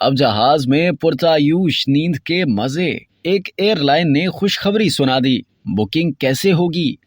अब जहाज में पुरतायूश नींद के मजे। एक एयरलाइन ने खुशखबरी सुना दी। बुकिंग कैसे होगी?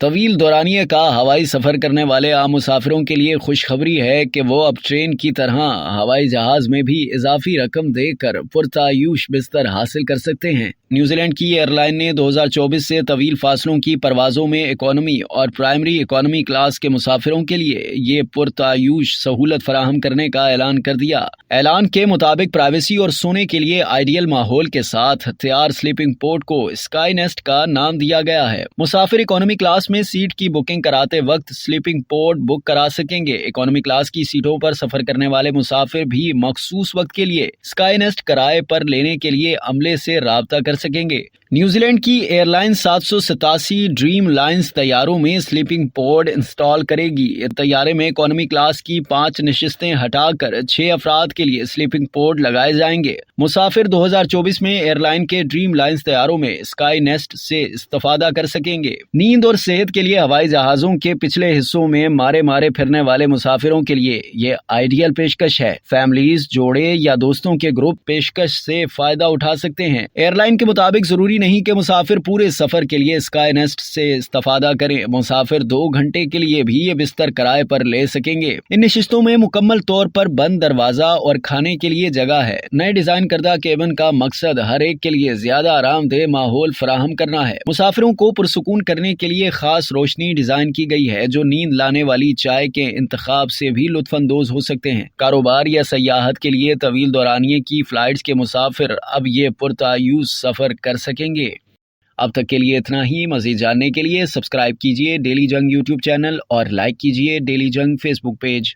तवील दौरानिये का हवाई सफ़र करने वाले आम मुसाफिरों के लिए खुशखबरी है कि वो अब ट्रेन की तरह हवाई जहाज़ में भी इजाफी रकम देकर पुरतायूश बिस्तर हासिल कर सकते हैं। न्यूजीलैंड की एयरलाइन ने 2024 से तवील फासलों की परवाज़ों में इकोनॉमी और प्राइमरी इकोनॉमी क्लास के मुसाफिरों के लिए ये पुरतायूश सहूलत फराहम करने का ऐलान कर दिया। ऐलान के मुताबिक प्राइवेसी और सोने के लिए आइडियल माहौल के साथ तैयार स्लीपिंग पोर्ट को स्काई नेस्ट का नाम दिया गया है। मुसाफिर इकोनॉमी क्लास में सीट की बुकिंग कराते वक्त स्लीपिंग पोर्ट बुक करा सकेंगे। इकोनॉमी क्लास की सीटों पर सफर करने वाले मुसाफिर भी मखसूस वक्त के लिए स्काई नेस्ट किराए पर लेने के लिए अमले से राब्ता कर सकेंगे। न्यूजीलैंड की एयरलाइन 787 ड्रीम लाइन्स तैयारों में स्लीपिंग पोड इंस्टॉल करेगी। तैयारे में इकोनॉमी क्लास की 5 नशिस्तें हटाकर 6 अफराद के लिए स्लीपिंग पोड लगाए जाएंगे। मुसाफिर 2024 में एयरलाइन के ड्रीम लाइन्स तैयारों में स्काई नेस्ट से इस्तेफादा कर सकेंगे। नींद और सेहत के लिए हवाई जहाजों के पिछले हिस्सों में मारे फिरने वाले मुसाफिरों के लिए ये आइडियल पेशकश है। फैमिलीज, जोड़े या दोस्तों के ग्रुप पेशकश से फायदा उठा सकते हैं। एयरलाइन के मुताबिक जरूरी नहीं कि मुसाफिर पूरे सफर के लिए स्काई नेस्ट से इस्तेफादा करें। मुसाफिर 2 घंटे के लिए भी ये बिस्तर किराए पर ले सकेंगे। इन नशिस्तों में मुकम्मल तौर पर बंद दरवाजा और खाने के लिए जगह है। नए डिजाइन करदा केबिन का मकसद हर एक के लिए ज्यादा आरामदेह माहौल फराहम करना है। मुसाफिरों को पुरसुकून करने के लिए खास रोशनी डिजाइन की गई है जो नींद लाने वाली चाय के इंतखाब से भी लुत्फानंदोज हो सकते हैं। कारोबार या सयाहत के लिए तवील दौरानिये की फ्लाइट्स के मुसाफिर अब ये पुरतायूस सफर कर सकेंगे। अब तक के लिए इतना ही। मज़ीद जानने के लिए सब्सक्राइब कीजिए डेली जंग यूट्यूब चैनल और लाइक कीजिए डेली जंग फेसबुक पेज।